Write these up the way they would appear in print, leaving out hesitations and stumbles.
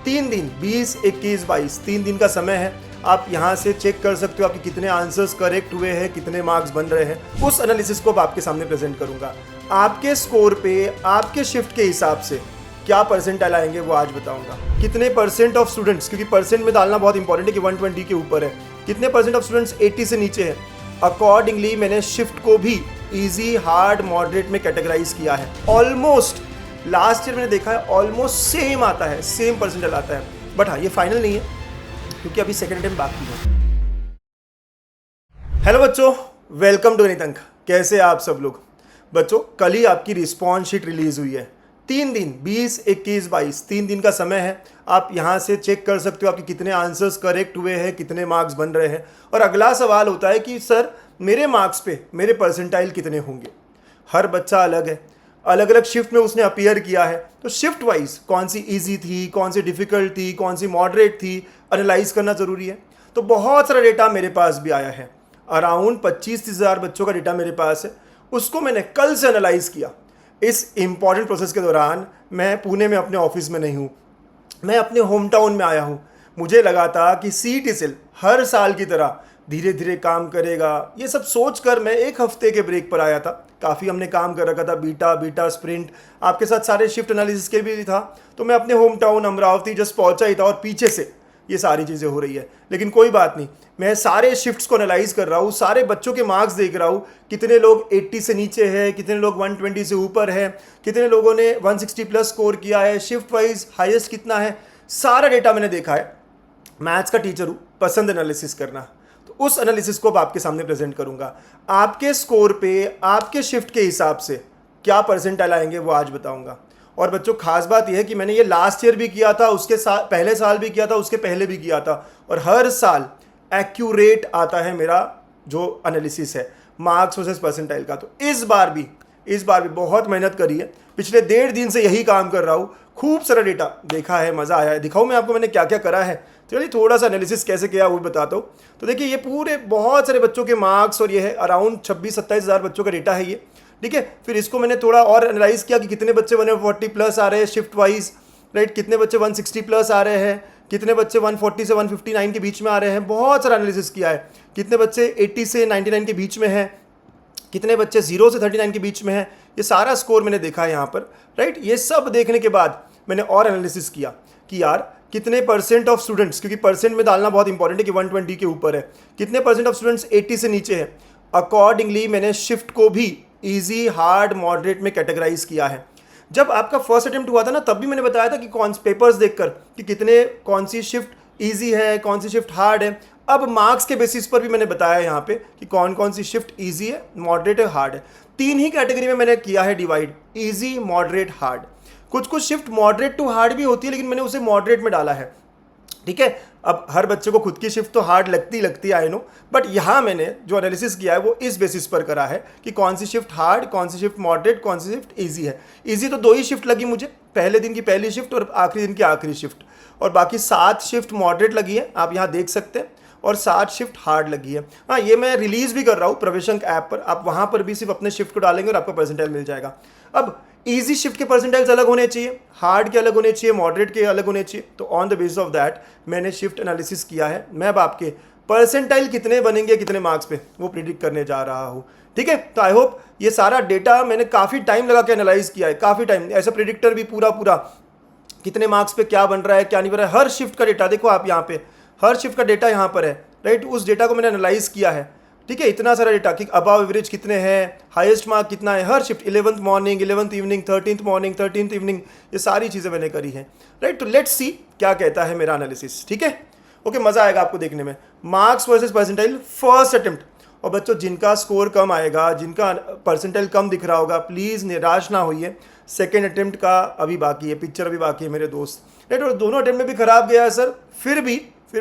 3 दिन 20, 21, 22 3 दिन का समय है। आप यहाँ से चेक कर सकते हो आपके कितने आंसर्स करेक्ट हुए हैं, कितने मार्क्स बन रहे हैं। उस एनालिसिस को अब आपके सामने प्रेजेंट करूंगा। आपके स्कोर पे आपके शिफ्ट के हिसाब से क्या परसेंटाइल आएंगे वो आज बताऊंगा। कितने परसेंट ऑफ स्टूडेंट्स, क्योंकि परसेंट में डालना बहुत इंपॉर्टेंट है कि 120 के ऊपर है, कितने परसेंट ऑफ स्टूडेंट्स 80 से नीचे है। अकॉर्डिंगली मैंने शिफ्ट को भी इजी, हार्ड, मॉडरेट में कैटेगराइज किया है। ऑलमोस्ट लास्ट ईयर मैंने देखा है ऑलमोस्ट सेम आता है, सेम परसेंटाइल आता है। बट हाँ, ये फाइनल नहीं है क्योंकि अभी सेकंड अटेम्प्ट बाकी है। हेलो बच्चों, वेलकम टू गणित अंक। कैसे आप सब लोग? बच्चों, कल ही आपकी रिस्पॉन्स शीट रिलीज हुई है। 3 दिन 20, 21, 22 3 दिन का समय है। आप यहाँ से चेक कर सकते हो आपके कितने आंसर्स करेक्ट हुए हैं, कितने मार्क्स बन रहे हैं। और अगला सवाल होता है कि सर मेरे मार्क्स पे मेरे परसेंटाइल कितने होंगे। हर बच्चा अलग है, अलग अलग शिफ्ट में उसने अपीयर किया है, तो शिफ्ट वाइज कौन सी इजी थी, कौन सी डिफिकल्ट थी, कौन सी मॉडरेट थी, एनालाइज करना ज़रूरी है। तो बहुत सारा डेटा मेरे पास भी आया है, अराउंड 25-30 हज़ार बच्चों का डेटा मेरे पास है। उसको मैंने कल से एनालाइज किया। इस इम्पॉर्टेंट प्रोसेस के दौरान मैं पुणे में अपने ऑफिस में नहीं हूँ, मैं अपने होम टाउन में आया हूँ। मुझे लगा था कि CET हर साल की तरह धीरे धीरे काम करेगा, ये सब सोचकर मैं एक हफ्ते के ब्रेक पर आया था। काफ़ी हमने काम कर रखा था, बीटा स्प्रिंट, आपके साथ सारे शिफ्ट एनालिसिस के भी था। तो मैं अपने होम टाउन अमरावती जस्ट पहुंचा ही था और पीछे से ये सारी चीज़ें हो रही है। लेकिन कोई बात नहीं, मैं सारे शिफ्ट्स को एनालाइज कर रहा हूँ, सारे बच्चों के मार्क्स देख रहा हूँ, कितने लोग 80 से नीचे है, कितने लोग 120 से ऊपर है, कितने लोगों ने 160 प्लस स्कोर किया है, शिफ्ट वाइज हाईएस्ट कितना है। सारा डेटा मैंने देखा है। मैथ्स का टीचर हूँ, पसंद एनालिसिस करना, तो उस एनालिसिस को अब आपके सामने प्रेजेंट करूंगा। आपके स्कोर पे आपके शिफ्ट के हिसाब से क्या परसेंटाइल आएंगे वो आज बताऊंगा। और बच्चों, खास बात यह है कि मैंने ये लास्ट ईयर भी किया था, उसके पहले साल भी किया था, उसके पहले भी किया था, और हर साल एक्यूरेट आता है मेरा जो एनालिसिस है मार्क्स वर्सेस परसेंटाइल का। तो इस बार भी बहुत मेहनत करी है। पिछले 1.5 दिन से यही काम कर रहा हूँ, खूब सारा डेटा देखा है, मज़ा आया है। दिखाऊँ मैं आपको मैंने क्या क्या करा है? चलिए थोड़ा सा एनालिसिस कैसे किया वो बताता हूँ। तो देखिए, ये पूरे बहुत सारे बच्चों के मार्क्स और ये है अराउंड 26-27 हज़ार बच्चों का डेटा है ये, ठीक है। फिर इसको मैंने थोड़ा और एनालाइज किया कि कितने बच्चे 140 प्लस आ रहे हैं शिफ्ट वाइज, राइट, कितने बच्चे 160 प्लस आ रहे हैं, कितने बच्चे 140 से 159 के बीच में आ रहे हैं। बहुत सारा एनालिसिस किया है। कितने बच्चे 80 से 99 के बीच में हैं, कितने बच्चे 0 से 39 के बीच में हैं। ये सारा स्कोर मैंने देखा है यहाँ पर, राइट। ये सब देखने के बाद मैंने और एनालिसिस किया कि यार कितने परसेंट ऑफ स्टूडेंट्स, क्योंकि परसेंट में डालना बहुत इंपॉर्टेंट है कि 120 के ऊपर है, कितने परसेंट ऑफ स्टूडेंट्स 80 से नीचे है। अकॉर्डिंगली मैंने शिफ्ट को भी इजी, हार्ड, मॉडरेट में कैटेगराइज किया है। जब आपका फर्स्ट अटेम्प्ट हुआ था ना, तब भी मैंने बताया था कि कौन से पेपर्स देखकर कि कितने, कौन सी शिफ्ट ईजी है, कौन सी शिफ्ट हार्ड है। अब मार्क्स के बेसिस पर भी मैंने बताया यहाँ पे कि कौन कौन सी शिफ्ट ईजी है, मॉडरेट है, हार्ड है। 3 ही कैटेगरी में मैंने किया है डिवाइड, ईजी, मॉडरेट, हार्ड। कुछ शिफ्ट मॉडरेट टू हार्ड भी होती है, लेकिन मैंने उसे मॉडरेट में डाला है, ठीक है। अब हर बच्चे को खुद की शिफ्ट तो हार्ड लगती है, आई नो, बट यहाँ मैंने जो एनालिसिस किया है वो इस बेसिस पर करा है कि कौन सी शिफ्ट हार्ड, कौन सी शिफ्ट मॉडरेट, कौन सी शिफ्ट इजी है। इजी तो 2 ही शिफ्ट लगी मुझे, पहले दिन की पहली शिफ्ट और आखिरी दिन की आखिरी शिफ्ट, और बाकी 7 शिफ्ट मॉडरेट लगी है, आप यहाँ देख सकते हैं, और 7 शिफ्ट हार्ड लगी है। हाँ, ये मैं रिलीज़ भी कर रहा हूँ प्रवेशंक ऐप पर, आप वहाँ पर भी सिर्फ अपने शिफ्ट को डालेंगे और आपका परसेंटाइल मिल जाएगा। अब इजी शिफ्ट के परसेंटाइल्स अलग होने चाहिए, हार्ड के अलग होने चाहिए, मॉडरेट के अलग होने चाहिए। तो on the basis of that मैंने शिफ्ट एनालिसिस किया है। मैं अब आपके परसेंटाइल कितने बनेंगे कितने मार्क्स पे वो प्रिडिक्ट करने जा रहा हूँ, ठीक है। तो आई होप ये सारा डेटा मैंने काफ़ी टाइम लगा के एनालाइज किया है, काफ़ी टाइम। ऐसा प्रिडिक्टर भी पूरा कितने मार्क्स पे क्या बन रहा है, क्या नहीं बन रहा है, हर शिफ्ट का डेटा देखो आप यहाँ पे, हर शिफ्ट का डेटा यहाँ पर है, राइट। उस डेटा को मैंने एनालाइज किया है, ठीक है। इतना सारा डेटा कि अबव एवरेज कितने हैं, हाईएस्ट मार्क कितना है, हर shift 11th morning, 11th evening, 13th morning, 13th evening, ये सारी चीज़ें मैंने करी हैं, राइट। तो लेट्स सी क्या कहता है मेरा एनालिसिस, ठीक है। ओके, मज़ा आएगा आपको देखने में। Marks versus percentile first attempt. और बच्चों, जिनका स्कोर कम आएगा, जिनका परसेंटाइल कम दिख रहा होगा, प्लीज़ निराश ना होइए। सेकेंड अटेम्प्ट का अभी बाकी है, पिक्चर अभी बाकी है मेरे दोस्त, राइट। और दोनों अटेम्प्ट में भी खराब गया है सर, फिर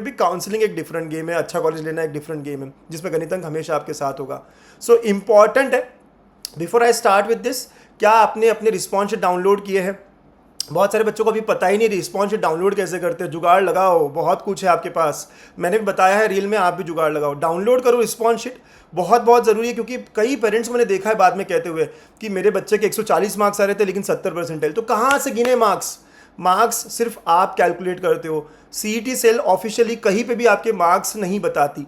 भी काउंसलिंग एक डिफरेंट गेम है, अच्छा कॉलेज लेना एक डिफरेंट गेम है, जिसमें गणित अंक हमेशा आपके साथ होगा। सो इम्पॉर्टेंट है, before I start with this, क्या आपने अपने रिस्पॉन्स शीट डाउनलोड किए हैं? बहुत सारे बच्चों को अभी पता ही नहीं रिस्पॉन्स शीट डाउनलोड कैसे करते हैं। जुगाड़ लगाओ, बहुत कुछ है आपके पास, मैंने भी बताया है रील में, आप भी जुगाड़ लगाओ, डाउनलोड करो रिस्पॉन्स शीट। बहुत ज़रूरी है, क्योंकि कई पेरेंट्स मैंने देखा है बाद में कहते हुए कि मेरे बच्चे के 140 मार्क्स आ रहे थे लेकिन 70 परसेंटाइल। तो कहाँ से गिने मार्क्स? मार्क्स सिर्फ आप कैलकुलेट करते हो। सीईटी सेल ऑफिशियली कहीं पे भी आपके मार्क्स नहीं बताती।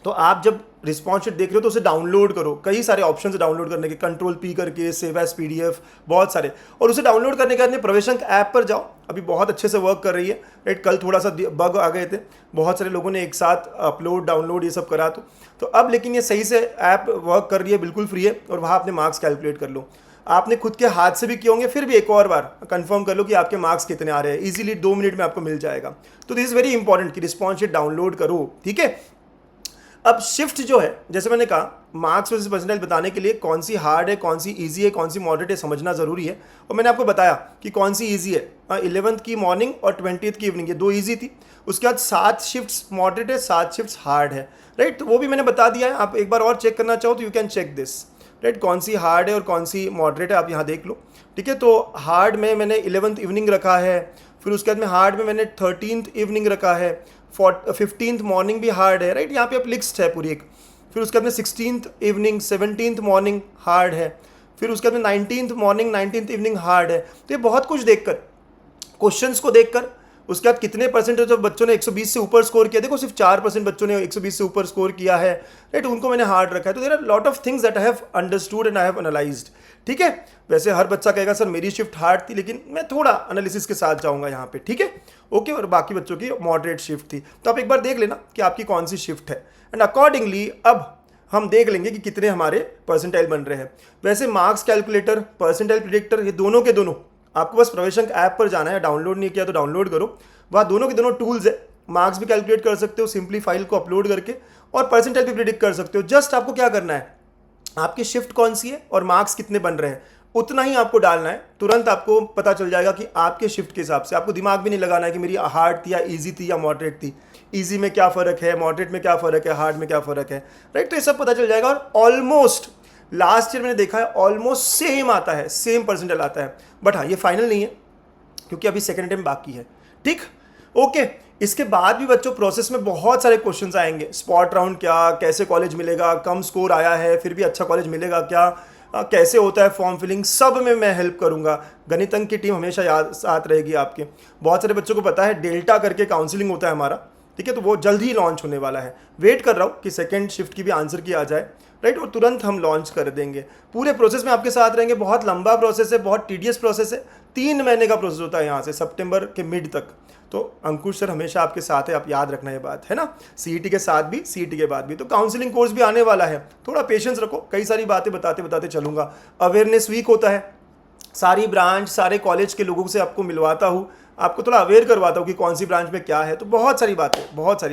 तो आप जब रिस्पॉन्स शीट देख रहे हो तो उसे डाउनलोड करो, कई सारे ऑप्शन है डाउनलोड करने के, कंट्रोल पी करके, सेव एज पीडीएफ, बहुत सारे। और उसे डाउनलोड करने के बाद में प्रवेशंक ऐप पर जाओ, अभी बहुत अच्छे से वर्क कर रही है, राइट। कल थोड़ा सा बग आ गए थे, बहुत सारे लोगों ने एक साथ अपलोड डाउनलोड ये सब करा, तो अब लेकिन ये सही से ऐप वर्क कर रही है, बिल्कुल फ्री है, और वहाँ अपने मार्क्स कैलकुलेट कर लो। आपने खुद के हाथ से भी किए होंगे, फिर भी एक और बार कंफर्म कर लो कि आपके मार्क्स कितने आ रहे हैं। इजीली 2 मिनट में आपको मिल जाएगा। तो दिस इज वेरी इंपॉर्टेंट कि रिस्पॉन्स शीट डाउनलोड करो, ठीक है। अब शिफ्ट जो है, जैसे मैंने कहा, मार्क्स वर्सेस परसेंटाइल बताने के लिए कौन सी हार्ड है, कौन सी इजी है, कौन सी मॉडरेट है, समझना ज़रूरी है। और मैंने आपको बताया कि कौन सी इजी है। 11th की मॉर्निंग और 20th की इवनिंग, ये 2 इजी थी। उसके बाद 7 शिफ्ट्स मॉडरेट है, 7 शिफ्ट्स हार्ड है, राइट। तो वो भी मैंने बता दिया है। आप एक बार और चेक करना चाहो तो you can check this, right. कौन सी हार्ड है और कौन सी मॉडरेट है, आप यहाँ देख लो, ठीक है। तो हार्ड में मैंने 11th इवनिंग रखा है, फिर उसके बाद में हार्ड में मैंने 13th इवनिंग रखा है, 15th मॉर्निंग भी हार्ड है, राइट। यहाँ पे आप लिस्ट है पूरी एक। फिर उसके बाद में 16th evening, 17th morning hard है, फिर उसके बाद में 19th morning, 19th evening hard है। तो ये बहुत कुछ देखकर, क्वेश्चंस को देखकर, उसके बाद कितने परसेंटेज ऑफ बच्चों ने 120 से ऊपर स्कोर किया, देखो सिर्फ 4% बच्चों ने 120 से ऊपर स्कोर किया है, राइट। उनको मैंने हार्ड रखा है। तो there are lot of things that I have understood and I have analysed, ठीक है। वैसे हर बच्चा कहेगा सर मेरी शिफ्ट हार्ड थी, लेकिन मैं थोड़ा एनालिसिस के साथ जाऊंगा यहाँ पे, ठीक है, ओके। और बाकी बच्चों की मॉडरेट शिफ्ट थी। तो आप एक बार देख लेना कि आपकी कौन सी शिफ्ट है, एंड अकॉर्डिंगली अब हम देख लेंगे कि कितने हमारे परसेंटाइल बन रहे हैं। वैसे मार्क्स कैलकुलेटर, परसेंटाइल प्रिडिक्टर, ये दोनों के दोनों आपको बस प्रवेशंक ऐप पर जाना है, डाउनलोड नहीं किया तो डाउनलोड करो। वहाँ दोनों के दोनों टूल्स है। मार्क्स भी कैलकुलेट कर सकते हो सिंपली फाइल को अपलोड करके, और परसेंटाइल भी प्रिडिक्ट कर सकते हो। जस्ट आपको क्या करना है, आपकी शिफ्ट कौन सी है और मार्क्स कितने बन रहे हैं, उतना ही आपको डालना है। तुरंत आपको पता चल जाएगा कि आपके शिफ्ट के हिसाब से। आपको दिमाग भी नहीं लगाना है कि मेरी हार्ड थी या ईजी थी या मॉडरेट थी। ईजी में क्या फ़र्क है, मॉडरेट में क्या फ़र्क है, हार्ड में क्या फ़र्क है, राइट। तो ये सब पता चल जाएगा। और ऑलमोस्ट लास्ट ईयर मैंने देखा है ऑलमोस्ट सेम आता है, सेम परसेंटाइल आता है। बट हाँ, ये फाइनल नहीं है क्योंकि अभी सेकेंड अटेम्प्ट बाकी है, ठीक, ओके। इसके बाद भी बच्चों प्रोसेस में बहुत सारे क्वेश्चंस आएंगे। स्पॉट राउंड क्या, कैसे कॉलेज मिलेगा, कम स्कोर आया है फिर भी अच्छा कॉलेज मिलेगा क्या, कैसे होता है फॉर्म फिलिंग, सब में मैं हेल्प करूंगा। गणित अंक की टीम हमेशा याद साथ रहेगी आपके। बहुत सारे बच्चों को पता है डेल्टा करके काउंसलिंग होता है हमारा, ठीक है। तो वो जल्द ही लॉन्च होने वाला है। वेट कर रहा हूँ कि सेकेंड शिफ्ट की भी आंसर की आ जाए, राइट, और तुरंत हम लॉन्च कर देंगे। पूरे प्रोसेस में आपके साथ रहेंगे। बहुत लंबा प्रोसेस है, बहुत टीडियस प्रोसेस है। 3 महीने का प्रोसेस होता है यहाँ से सितंबर के मिड तक। तो अंकुश सर हमेशा आपके साथ है, आप याद रखना ये बात, है ना। सीईटी के साथ भी, सीईटी के बाद भी। तो काउंसलिंग कोर्स भी आने वाला है, थोड़ा पेशेंस रखो, कई सारी बातें बताते बताते चलूंगा। अवेयरनेस वीक होता है, सारी ब्रांच, सारे कॉलेज के लोगों से आपको मिलवाता हूँ, आपको थोड़ा अवेयर करवाता हूँ कि कौन सी ब्रांच में क्या है। तो बहुत सारी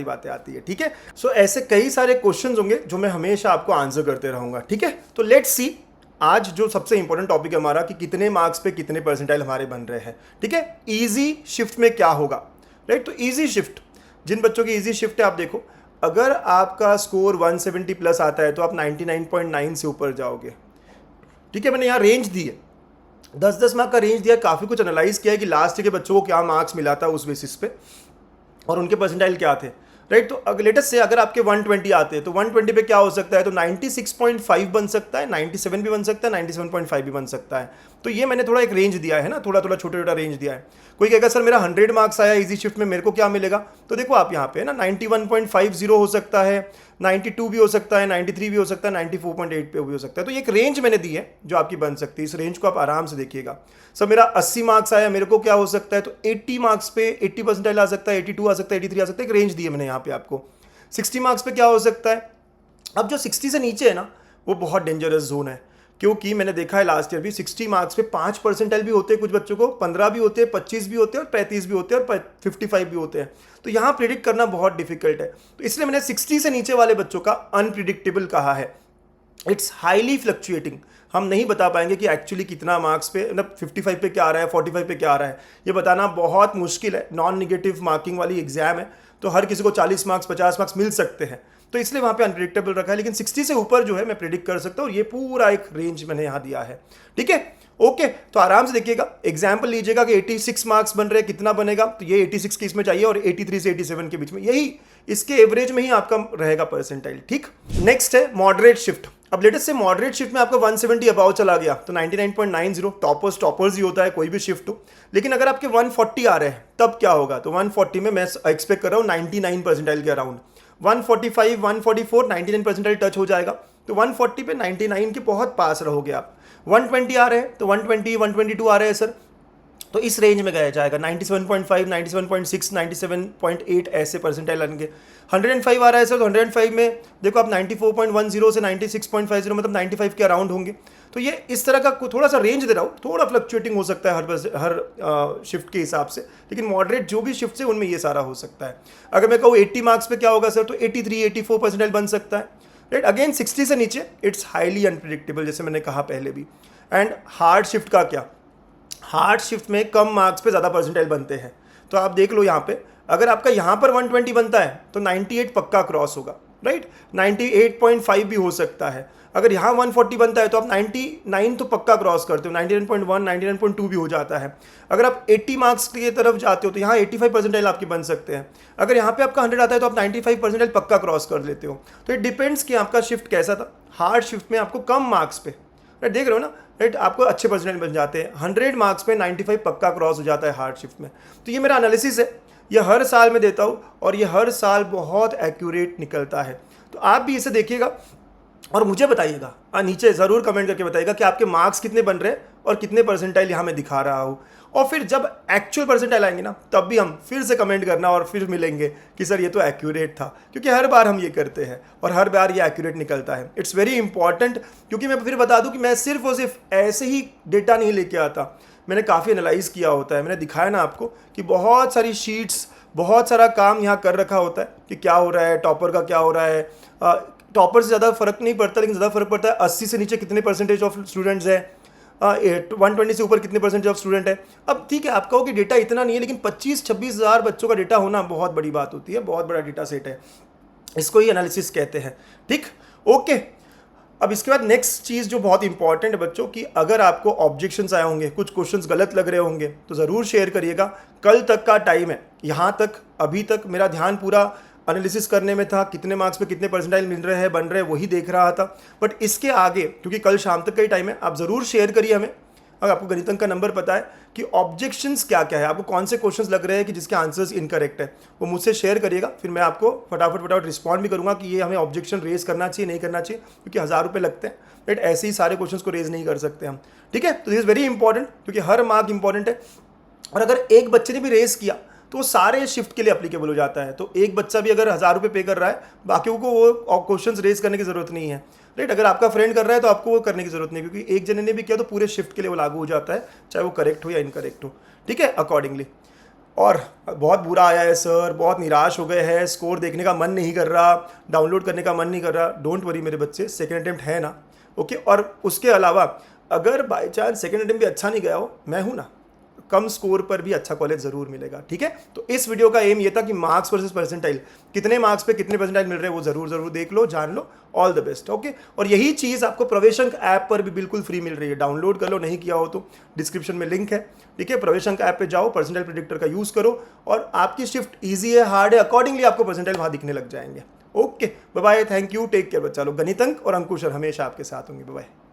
बातें आती है, ठीक है। सो ऐसे कई सारे क्वेश्चंस होंगे जो मैं हमेशा आपको आंसर करते रहूँगा, ठीक है। तो लेट्स सी आज जो सबसे इंपॉर्टेंट टॉपिक है हमारा कि कितने मार्क्स पे कितने परसेंटाइल हमारे बन रहे हैं, ठीक है। ईजी शिफ्ट में क्या होगा, राइट। तो ईजी शिफ्ट, जिन बच्चों की ईजी शिफ्ट है, आप देखो, अगर आपका स्कोर 170 प्लस आता है तो आप 99.9 से ऊपर जाओगे, ठीक है। मैंने यहाँ रेंज दी है, 10-10 मार्क का रेंज दिया। काफ़ी कुछ एनालाइज किया है कि लास्ट ईयर के बच्चों को क्या मार्क्स मिला था उस बेसिस पे और उनके परसेंटाइल क्या थे, राइट। तो अगर लेटेस्ट से अगर आपके 120 आते हैं तो 120 पे क्या हो सकता है, तो 96.5 बन सकता है, 97 भी बन सकता है, 97.5 भी बन सकता है। तो ये मैंने थोड़ा एक रेंज दिया है ना, थोड़ा छोटा रेंज दिया है। कोई कहेगा सर मेरा 100 मार्क्स आया इजी शिफ्ट में, मेरे को क्या मिलेगा, तो देखो आप यहाँ पे ना 91.50 हो सकता है, 92 भी हो सकता है, 93 भी हो सकता है, 94.8 पे भी हो सकता है। तो ये एक रेंज मैंने दी है जो आपकी बन सकती है। इस रेंज को आप आराम से देखिएगा। सर मेरा 80 मार्क्स आया, मेरे को क्या हो सकता है, तो 80 मार्क्स पे 80 परसेंटाइल आ सकता है, 82 आ सकता है, 83 आ सकता है। एक रेंज दी है मैंने यहाँ पे आपको। 60 मार्क्स पे क्या हो सकता है। अब जो 60 से नीचे है ना, वो बहुत डेंजरस जोन है, क्योंकि मैंने देखा है लास्ट ईयर भी 60 मार्क्स पे 5 परसेंटाइल भी होते हैं कुछ बच्चों को, 15 भी होते हैं, 25 भी होते हैं और 35 भी होते हैं और 55 भी होते हैं। तो यहाँ प्रिडिक्ट करना बहुत डिफिकल्ट है। तो इसलिए मैंने 60 से नीचे वाले बच्चों का अनप्रिडिक्टेबल कहा है। It's highly fluctuating. हम नहीं बता पाएंगे कि एक्चुअली कितना मार्क्स पे, मतलब 55 पे क्या आ रहा है, 45 पे क्या आ रहा है, ये बताना बहुत मुश्किल है। नॉन निगेटिव मार्किंग वाली एग्जाम है, तो हर किसी को 40 मार्क्स 50 मार्क्स मिल सकते हैं। तो इसलिए वहाँ पे अनप्रिडिक्टेबल रखा है। लेकिन 60 से ऊपर जो है मैं प्रिडिक्ट कर सकता हूँ। ये पूरा एक रेंज मैंने यहाँ दिया है, ठीक है, ओके, तो आराम से देखिएगा, एग्जाम्पल लीजिएगा कि 86 मार्क्स बन रहे हैं, कितना बनेगा, तो ये 86 की इसमें चाहिए और 83 से 87 के बीच में, यही इसके एवरेज में ही आपका रहेगा परसेंटाइल। ठीक, नेक्स्ट है मॉडरेट शिफ्ट। अब लेटेस्ट से मॉडरेट शिफ्ट में आपका 170 अबाव चला गया तो 99.90, टॉपर्स ही होता है कोई भी शिफ्ट हो। लेकिन अगर आपके 140 आ रहे हैं तब क्या होगा, तो 140 में मैं एक्सपेक्ट कर रहा हूँ 99 परसेंटाइल के अराउंड। 145, 144, 99 परसेंटाइल टच हो जाएगा, तो 140 पे 99 के बहुत पास रहोगे आप। 120 आ रहे हैं तो 120, 122 आ रहे हैं सर, तो इस रेंज में गया जाएगा 97.5, 97.6, 97.8 ऐसे परसेंटाइल आएंगे। 105 आ रहा है सर, तो 105 में देखो आप 94.10 से 96.50 मतलब 95 के अराउंड होंगे। तो ये इस तरह का थोड़ा सा रेंज दे रहा हूँ, थोड़ा फ्लक्चुएटिंग हो सकता है हर शिफ्ट के हिसाब से, लेकिन मॉडरेट जो भी शिफ्ट है उनमें ये सारा हो सकता है। अगर मैं कहूँ 80 मार्क्स पे क्या होगा सर, तो 83, 84 परसेंटाइल बन सकता है, राइट। अगेन 60 से नीचे इट्स हाईली अनप्रिडिक्टेबल, जैसे मैंने कहा पहले भी। एंड हार्ड शिफ्ट का क्या, हार्ड शिफ्ट में कम मार्क्स पे ज़्यादा परसेंटाइल बनते हैं। तो आप देख लो यहाँ पे, अगर आपका यहाँ पर 120 बनता है तो 98 पक्का क्रॉस होगा, राइट। 98.5 भी हो सकता है। अगर यहाँ 140 बनता है तो आप 99 तो पक्का क्रॉस करते हो, 99.1, 99.2 भी हो जाता है। अगर आप 80 मार्क्स की तरफ जाते हो तो यहाँ 85 परसेंटाइल आपके बन सकते हैं। अगर यहाँ पे आपका 100 आता है तो आप 95 परसेंटाइल पक्का क्रॉस कर लेते हो। तो इट डिपेंड्स कि आपका शिफ्ट कैसा था। हार्ड शिफ्ट में आपको कम मार्क्स पे, राइट, देख रहे हो ना, राइट, आपको अच्छे परसेंटेज बन जाते हैं। 100 मार्क्स पे 95 पक्का क्रॉस हो जाता है हार्ड शिफ्ट में। तो ये मेरा एनालिसिस है, ये हर साल मैं देता हूँ और ये हर साल बहुत एक्यूरेट निकलता है। तो आप भी इसे देखिएगा और मुझे बताइएगा, नीचे ज़रूर कमेंट करके बताइएगा कि आपके मार्क्स कितने बन रहे हैं और कितने परसेंटाइल यहाँ मैं दिखा रहा हूँ। और फिर जब एक्चुअल परसेंटाइल आएंगे ना, तब भी हम फिर से कमेंट करना और फिर मिलेंगे कि सर ये तो एक्यूरेट था, क्योंकि हर बार हम ये करते हैं और हर बार ये एक्यूरेट निकलता है। इट्स वेरी इंपॉर्टेंट, क्योंकि मैं फिर बता दूं कि मैं सिर्फ और सिर्फ ऐसे ही डेटा नहीं लेके आता, मैंने काफ़ी एनालाइज किया होता है। मैंने दिखाया ना आपको कि बहुत सारी शीट्स, बहुत सारा काम यहाँ कर रखा होता है कि क्या हो रहा है, टॉपर का क्या हो रहा है। टॉपर से ज़्यादा फर्क नहीं पड़ता, लेकिन ज़्यादा फर्क पड़ता है 80 से नीचे कितने परसेंटेज ऑफ स्टूडेंट्स हैं, 120 से ऊपर कितने परसेंटेज ऑफ स्टूडेंट है। अब ठीक है, आप कहो कि डेटा इतना नहीं है, लेकिन 25-26 हज़ार बच्चों का डेटा होना बहुत बड़ी बात होती है, बहुत बड़ा डेटा सेट है, इसको ही एनालिसिस कहते हैं। ठीक, ओके। अब इसके बाद नेक्स्ट चीज़ जो बहुत इंपॉर्टेंट है बच्चों की, अगर आपको ऑब्जेक्शंस आए होंगे, कुछ क्वेश्चंस गलत लग रहे होंगे, तो ज़रूर शेयर करिएगा। कल तक का टाइम है, यहाँ तक अभी तक मेरा ध्यान पूरा एनालिसिस करने में था, कितने मार्क्स पे कितने परसेंटाइल मिल रहे हैं, बन रहे हैं, वही देख रहा था। बट इसके आगे, क्योंकि कल शाम तक का ही टाइम है, आप ज़रूर शेयर करिए हमें, अगर आपको गणित अंक का नंबर पता है, कि ऑब्जेक्शंस क्या क्या है, आपको कौन से क्वेश्चंस लग रहे हैं कि जिसके आंसर्स इनकरेक्ट है, वो मुझसे शेयर करिएगा। फिर मैं आपको फटाफट रिस्पॉन्ड भी करूँगा कि ये हमें ऑब्जेक्शन रेज करना चाहिए, नहीं करना चाहिए, क्योंकि 1000 रुपये लगते हैं, राइट। ऐसे ही सारे क्वेश्चंस को रेज नहीं कर सकते हम, ठीक है। तो दिस इज़ वेरी इंपॉर्टेंट, क्योंकि हर मार्क इंपॉर्टेंट है। और अगर एक बच्चे ने भी रेज किया तो वो सारे शिफ्ट के लिए अप्लीकेबल हो जाता है। तो एक बच्चा भी अगर 1000 रुपये पे कर रहा है, बाकियों को वो क्वेश्चंस रेज करने की ज़रूरत नहीं है, राइट। अगर आपका फ्रेंड कर रहा है तो आपको वो करने की ज़रूरत नहीं, क्योंकि एक जने ने भी किया तो पूरे शिफ्ट के लिए वो लागू हो जाता है, चाहे वो करेक्ट हो या इनकरेक्ट हो, ठीक है, अकॉर्डिंगली। और बहुत बुरा आया है सर, बहुत निराश हो गए हैं, स्कोर देखने का मन नहीं कर रहा, डाउनलोड करने का मन नहीं कर रहा, डोंट वरी मेरे बच्चे, सेकेंड अटेम्प्ट है ना, ओके। और उसके अलावा अगर बाई चांस सेकेंड अटेम्प्ट भी अच्छा नहीं गया हो, मैं हूँ ना, कम स्कोर पर भी अच्छा कॉलेज जरूर मिलेगा, ठीक है। तो इस वीडियो का एम ये था कि मार्क्स वर्सेस परसेंटाइल, कितने मार्क्स पे कितने परसेंटाइल मिल रहे हैं वो जरूर देख लो, जान लो। All the best, okay. और यही चीज़ आपको प्रवेशंक ऐप पर भी बिल्कुल फ्री मिल रही है, डाउनलोड कर लो, नहीं किया हो तो डिस्क्रिप्शन में लिंक है, ठीक है। प्रवेशंक ऐप पे जाओ, परसेंटाइल प्रेडिक्टर का यूज़ करो, और आपकी शिफ्ट ईजी है, हार्ड है, अकॉर्डिंगली आपको परसेंटाइल वहाँ दिखने लग जाएंगे। Okay, bye bye, thank you, take care बच्चा लोग। गणित अंक और अंकुश हमेशा आपके साथ होंगे, बाय बाय।